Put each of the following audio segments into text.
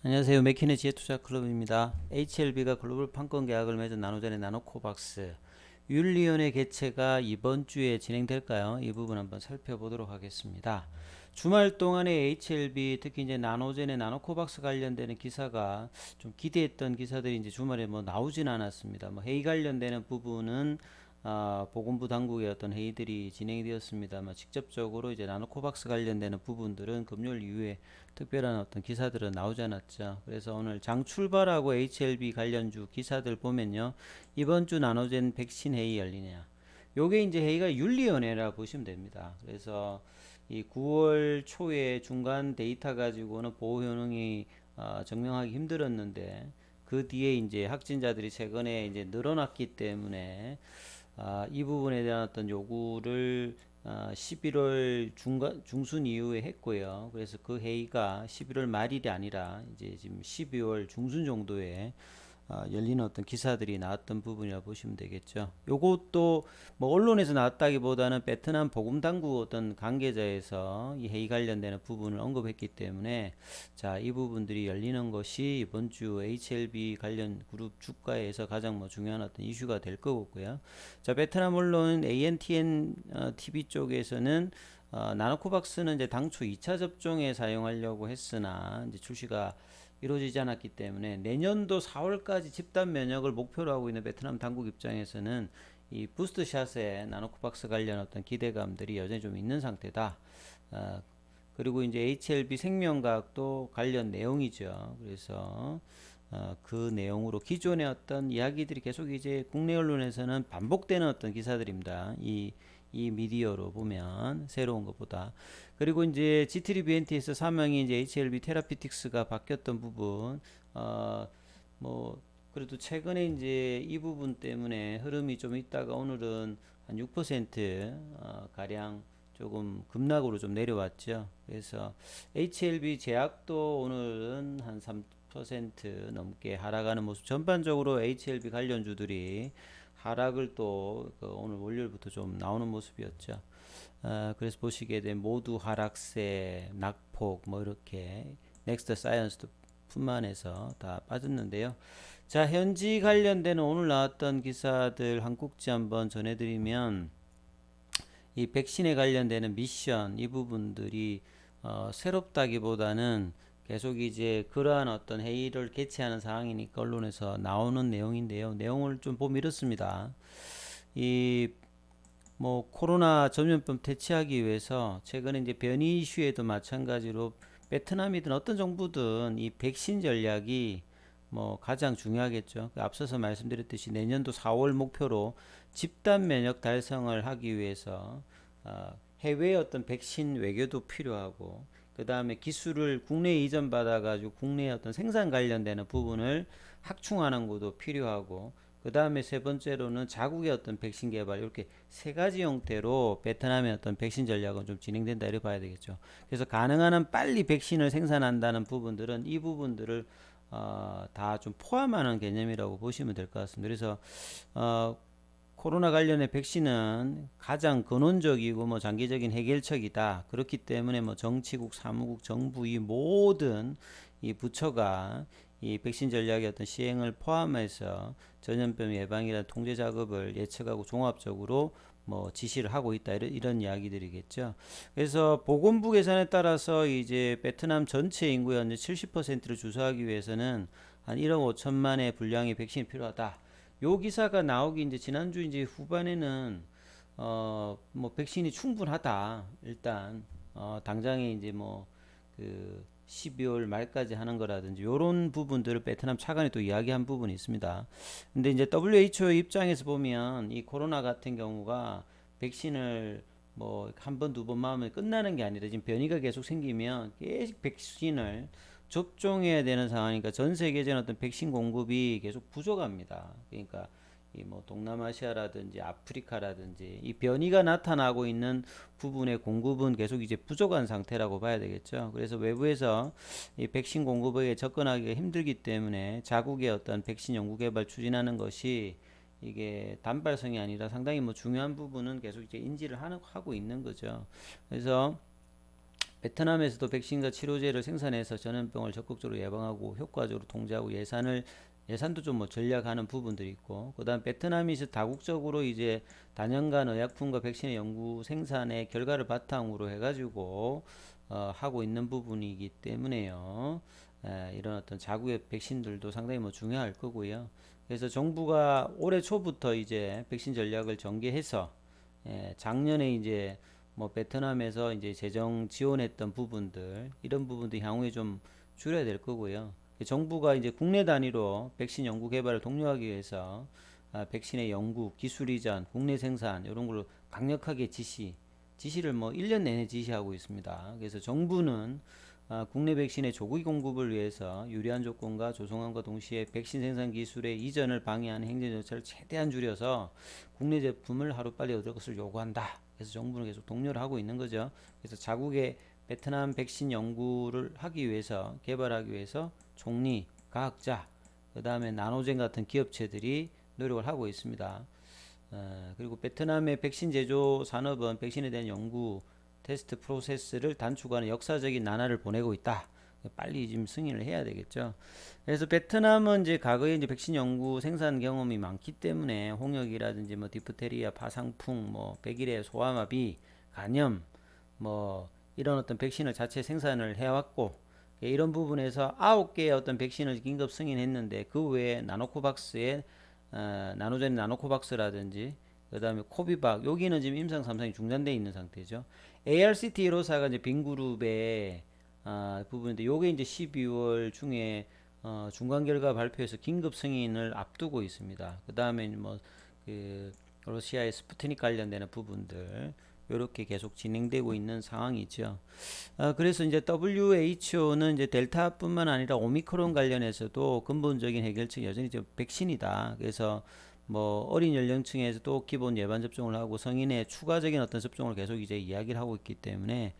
안녕하세요. 맥키네 지혜투자클럽입니다. HLB가 글로벌 판권 계약을 맺은 나노젠의 나노코박스 윤리위원회 개최가 이번 주에 진행될까요? 이 부분 한번 살펴보도록 하겠습니다. 주말 동안에 HLB 특히 이제 나노젠의 나노코박스 관련되는 기사가 좀 기대했던 기사들이 이제 주말에 뭐 나오진 않았습니다. 뭐 회의 관련되는 부분은 보건부 당국의 어떤 회의들이 진행이 되었습니다만 직접적으로 이제 나노코박스 관련되는 부분들은 금요일 이후에 특별한 어떤 기사들은 나오지 않았죠. 그래서 오늘 장 출발하고 HLB 관련주 기사들 보면요, 이번 주 나노젠 백신 회의 열리냐. 요게 이제 회의가 윤리위원회라 보시면 됩니다. 그래서 이 9월 초에 중간 데이터 가지고는 보호 효능이 증명하기 힘들었는데 그 뒤에 이제 확진자들이 최근에 이제 늘어났기 때문에 이 부분에 대한 어떤 요구를 11월 중순 이후에 했고요. 그래서 그 회의가 11월 말일이 아니라 이제 지금 12월 중순 정도에 열리는 어떤 기사들이 나왔던 부분이라 보시면 되겠죠. 요것도 뭐 언론에서 나왔다기보다는 베트남 보건당국 어떤 관계자에서 이 회의 관련되는 부분을 언급했기 때문에 자, 이 부분들이 열리는 것이 이번 주 HLB 관련 그룹 주가에서 가장 뭐 중요한 어떤 이슈가 될 거고요. 자, 베트남 언론 ANTN TV 쪽에서는 나노코박스는 이제 당초 2차 접종에 사용하려고 했으나 이제 출시가 이루어지지 않았기 때문에 내년도 4월까지 집단 면역을 목표로 하고 있는 베트남 당국 입장에서는 이 부스트샷에 나노코박스 관련 어떤 기대감들이 여전히 좀 있는 상태다. 어, 그리고 이제 HLB 생명과학도 관련 내용이죠. 그래서 그 내용으로 기존의 어떤 이야기들이 계속 이제 국내 언론에서는 반복되는 어떤 기사들입니다. 이 미디어로 보면 새로운 것보다. 그리고 이제 G3BNT에서 사명이 이제 HLB 테라피틱스가 바뀌었던 부분, 뭐 그래도 최근에 이제 이 부분 때문에 흐름이 좀 있다가 오늘은 한 6% 가량 조금 급락으로 좀 내려왔죠. 그래서 HLB 제약도 오늘은 한 3% 넘게 하락하는 모습. 전반적으로 HLB 관련주들이 하락을 또 오늘 월요일부터 좀 나오는 모습이었죠. 그래서 보시게 되면 모두 하락세, 낙폭 뭐 이렇게 넥스트 사이언스도 뿐만 해서 다 빠졌는데요. 자, 현지 관련되는 오늘 나왔던 기사들 한 꼭지 한번 전해드리면 이 백신에 관련되는 미션 이 부분들이 새롭다기보다는 계속 이제 그러한 어떤 회의를 개최하는 상황이니까 언론에서 나오는 내용인데요. 내용을 좀 보면 이렇습니다. 이 뭐 코로나 전염병 대체하기 위해서 최근에 이제 변이 이슈에도 마찬가지로 베트남이든 어떤 정부든 이 백신 전략이 뭐 가장 중요하겠죠. 앞서서 말씀드렸듯이 내년도 4월 목표로 집단 면역 달성을 하기 위해서 해외 어떤 백신 외교도 필요하고 그 다음에 기술을 국내에 이전 받아가지고 국내에 어떤 생산 관련되는 부분을 확충하는 것도 필요하고 그 다음에 세 번째로는 자국의 어떤 백신 개발 이렇게 세 가지 형태로 베트남의 어떤 백신 전략은 좀 진행된다 이렇게 봐야 되겠죠. 그래서 가능한 한 빨리 백신을 생산한다는 부분들은 이 부분들을 다 좀 포함하는 개념이라고 보시면 될 것 같습니다. 그래서 코로나 관련의 백신은 가장 근원적이고 뭐 장기적인 해결책이다. 그렇기 때문에 뭐 정치국, 사무국, 정부 이 모든 이 부처가 이 백신 전략의 어떤 시행을 포함해서 전염병 예방이나 통제 작업을 예측하고 종합적으로 뭐 지시를 하고 있다 이런 이야기들이겠죠. 그래서 보건부 계산에 따라서 이제 베트남 전체 인구의 현재 70%를 주사하기 위해서는 한 1억 5천만의 분량의 백신이 필요하다. 요 기사가 나오기 이제 지난주 이제 후반에는 뭐 백신이 충분하다. 일단 당장에 이제 뭐 그 12월 말까지 하는 거라든지 요런 부분들을 베트남 차관이 또 이야기한 부분이 있습니다. 근데 이제 WHO 입장에서 보면 이 코로나 같은 경우가 백신을 뭐 한 번, 두 번 맞으면 끝나는 게 아니라 지금 변이가 계속 생기면 계속 백신을 접종해야 되는 상황이니까 전 세계적인 어떤 백신 공급이 계속 부족합니다. 그러니까 이 뭐 동남아시아라든지 아프리카라든지 이 변이가 나타나고 있는 부분의 공급은 계속 이제 부족한 상태라고 봐야 되겠죠. 그래서 외부에서 이 백신 공급에 접근하기가 힘들기 때문에 자국의 어떤 백신 연구 개발 추진하는 것이 이게 단발성이 아니라 상당히 뭐 중요한 부분은 계속 이제 인지를 하고 있는 거죠. 그래서 베트남에서도 백신과 치료제를 생산해서 전염병을 적극적으로 예방하고 효과적으로 통제하고 예산도 좀 뭐 전략하는 부분들이 있고, 그다음 베트남이 이제 다국적으로 이제 다년간 의약품과 백신의 연구 생산의 결과를 바탕으로 해가지고 하고 있는 부분이기 때문에요. 이런 어떤 자국의 백신들도 상당히 뭐 중요할 거고요. 그래서 정부가 올해 초부터 이제 백신 전략을 전개해서 작년에 이제 뭐 베트남에서 이제 재정 지원했던 부분들, 이런 부분도 향후에 좀 줄여야 될 거고요. 정부가 이제 국내 단위로 백신 연구 개발을 독려하기 위해서 백신의 연구, 기술 이전, 국내 생산 이런 걸로 강력하게 지시를 뭐 1년 내내 지시하고 있습니다. 그래서 정부는 국내 백신의 조기 공급을 위해서 유리한 조건과 조성함과 동시에 백신 생산 기술의 이전을 방해하는 행정 절차를 최대한 줄여서 국내 제품을 하루빨리 얻을 것을 요구한다. 그래서 정부는 계속 독려를 하고 있는 거죠. 그래서 자국의 베트남 백신 연구를 하기 위해서, 개발하기 위해서 총리, 과학자, 그 다음에 나노젠 같은 기업체들이 노력을 하고 있습니다. 그리고 베트남의 백신 제조 산업은 백신에 대한 연구, 테스트 프로세스를 단축하는 역사적인 나날을 보내고 있다. 빨리 좀 승인을 해야 되겠죠. 그래서 베트남은 이제 과거에 이제 백신 연구 생산 경험이 많기 때문에 홍역이라든지 뭐 디프테리아, 파상풍, 뭐 백일의 소아마비, 간염, 뭐 이런 어떤 백신을 자체 생산을 해왔고, 이런 부분에서 9개의 어떤 백신을 긴급 승인했는데 그 외에 나노코박스의 나노젠 나노코박스라든지 그 다음에 코비박, 여기는 지금 임상 3상이 중단되어 있는 상태죠. ARCT 1호사가 이제 빈그룹의 부분인데, 요게 이제 12월 중에 중간 결과 발표해서 긴급 승인을 앞두고 있습니다. 그 다음에 뭐그 러시아의 스푸트닉 관련되는 부분들 이렇게 계속 진행되고 있는 상황이죠. 그래서 이제 WHO는 이제 델타뿐만 아니라 오미크론 관련해서도 근본적인 해결책이 여전히 이제 백신이다. 그래서 뭐 어린 연령층에서도 기본 예방 접종을 하고 성인의 추가적인 어떤 접종을 계속 이제 이야기를 하고 있기 때문에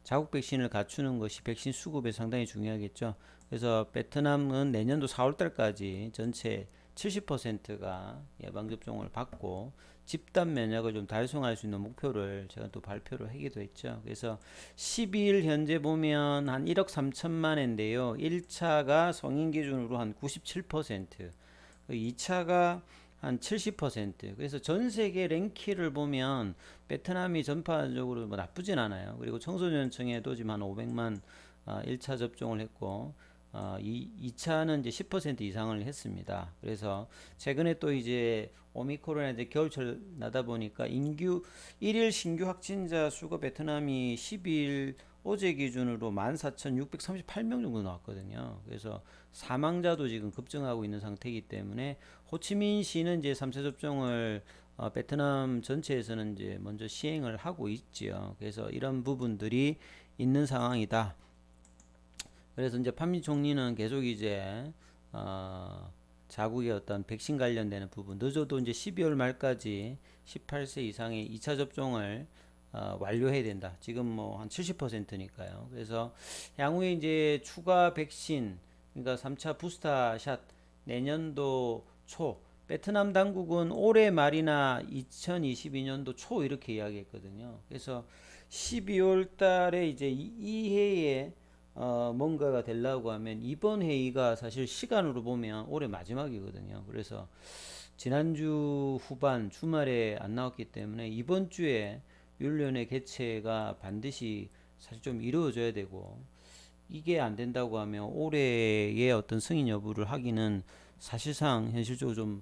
자국 백신을 갖추는 것이 백신 수급에 상당히 중요하겠죠. 그래서 베트남은 내년도 4월 달까지 전체 70%가 예방 접종을 받고 집단 면역을 좀 달성할 수 있는 목표를 제가 또 발표를 하기도 했죠. 그래서 12일 현재 보면 한 1억 3천만 회인데요. 1차가 성인 기준으로 한 97%, 2차가 한 70%. 그래서 전 세계 랭키를 보면 베트남이 전반적으로 뭐 나쁘진 않아요. 그리고 청소년층에도 지금 한 500만 1차 접종을 했고 2차는 이제 10% 이상을 했습니다. 그래서 최근에 또 이제 오미크론에 이제 겨울철 나다 보니까 일일 신규 확진자 수가 베트남이 12일 어제 기준으로 14,638명 정도 나왔거든요. 그래서 사망자도 지금 급증하고 있는 상태이기 때문에 호치민시는 이제 3차 접종을 베트남 전체에서는 이제 먼저 시행을 하고 있지요. 그래서 이런 부분들이 있는 상황이다. 그래서 이제 판미 총리는 계속 이제 자국의 어떤 백신 관련되는 부분, 늦어도 이제 12월 말까지 18세 이상의 2차 접종을 완료해야 된다. 지금 뭐 한 70%니까요. 그래서 향후에 이제 추가 백신, 그러니까 3차 부스터샷 내년도 초, 베트남 당국은 올해 말이나 2022년도 초 이렇게 이야기했거든요. 그래서 12월 달에 이제 이 해에 뭔가가 되려고 하면 이번 회의가 사실 시간으로 보면 올해 마지막이거든요. 그래서 지난주 후반 주말에 안 나왔기 때문에 이번 주에 윤리위원회 개최가 반드시 사실 좀 이루어져야 되고, 이게 안 된다고 하면 올해의 어떤 승인 여부를 하기는 사실상 현실적으로 좀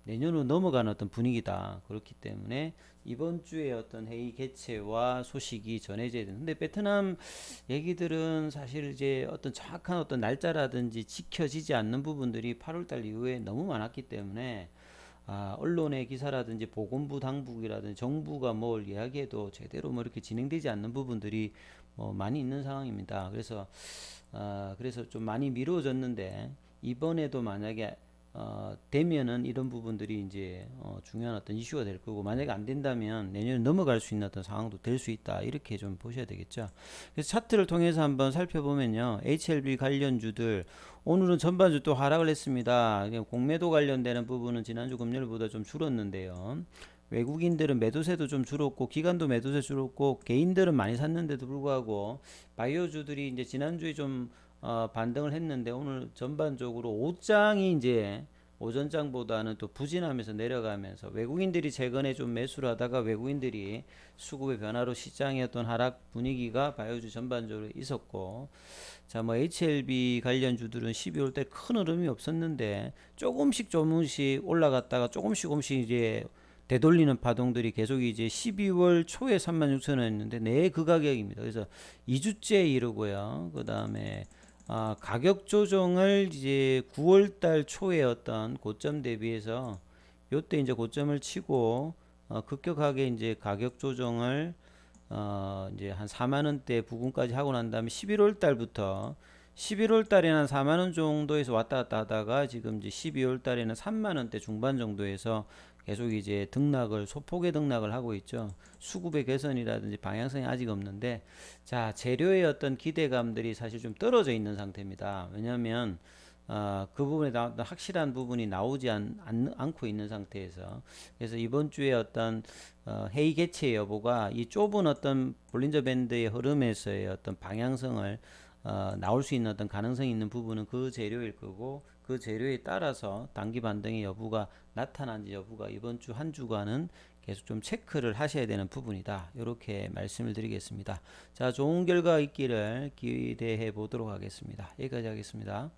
내년으로 넘어가는 어떤 분위기다. 그렇기 때문에 이번 주에 어떤 회의 개최와 소식이 전해져야 되는데, 베트남 얘기들은 사실 이제 어떤 정확한 어떤 날짜라든지 지켜지지 않는 부분들이 8월달 이후에 너무 많았기 때문에 언론의 기사라든지 보건부 당국이라든지 정부가 뭘 이야기해도 제대로 뭐 이렇게 진행되지 않는 부분들이 많이 있는 상황입니다. 그래서 좀 많이 미뤄졌는데, 이번에도 만약에 되면은 이런 부분들이 이제 중요한 어떤 이슈가 될 거고, 만약에 안 된다면 내년에 넘어갈 수 있는 어떤 상황도 될 수 있다, 이렇게 좀 보셔야 되겠죠. 그래서 차트를 통해서 한번 살펴보면요, HLB 관련주들 오늘은 전반주 또 하락을 했습니다. 공매도 관련되는 부분은 지난주 금요일보다 좀 줄었는데요. 외국인들은 매도세도 좀 줄었고 기관도 매도세 줄었고 개인들은 많이 샀는데도 불구하고 바이오주들이 이제 지난주에 좀 반등을 했는데 오늘 전반적으로 옷장이 이제 오전장보다는 또 부진하면서 내려가면서 외국인들이 최근에 좀 매수를 하다가 외국인들이 수급의 변화로 시장의 어떤 하락 분위기가 바이오주 전반적으로 있었고, 자, 뭐 HLB 관련주들은 12월 때 큰 흐름이 없었는데 조금씩 올라갔다가 조금씩 이제 되돌리는 파동들이 계속 이제 12월 초에 36,000원이었는데 내 그 가격입니다. 그래서 2주째 이르고요. 그 다음에 가격 조정을 이제 9월 달 초에 어떤 고점 대비해서 요때 이제 고점을 치고 급격하게 이제 가격 조정을 이제 한 4만 원대 부근까지 하고 난 다음에 11월 달부터 11월 달에는 한 4만 원 정도에서 왔다 갔다 하다가 지금 이제 12월 달에는 3만 원대 중반 정도에서 계속 이제 등락을 소폭의 등락을 하고 있죠. 수급의 개선이라든지 방향성이 아직 없는데, 자, 재료의 어떤 기대감들이 사실 좀 떨어져 있는 상태입니다. 왜냐하면 그 부분에 확실한 부분이 나오지 않고 있는 상태에서, 그래서 이번 주에 어떤 회의 개최 여부가 이 좁은 어떤 볼린저 밴드의 흐름에서의 어떤 방향성을 나올 수 있는 어떤 가능성이 있는 부분은 그 재료일 거고, 그 재료에 따라서 단기 반등의 여부가 나타난지 여부가 이번 주 한 주간은 계속 좀 체크를 하셔야 되는 부분이다. 이렇게 말씀을 드리겠습니다. 자, 좋은 결과 있기를 기대해 보도록 하겠습니다. 여기까지 하겠습니다.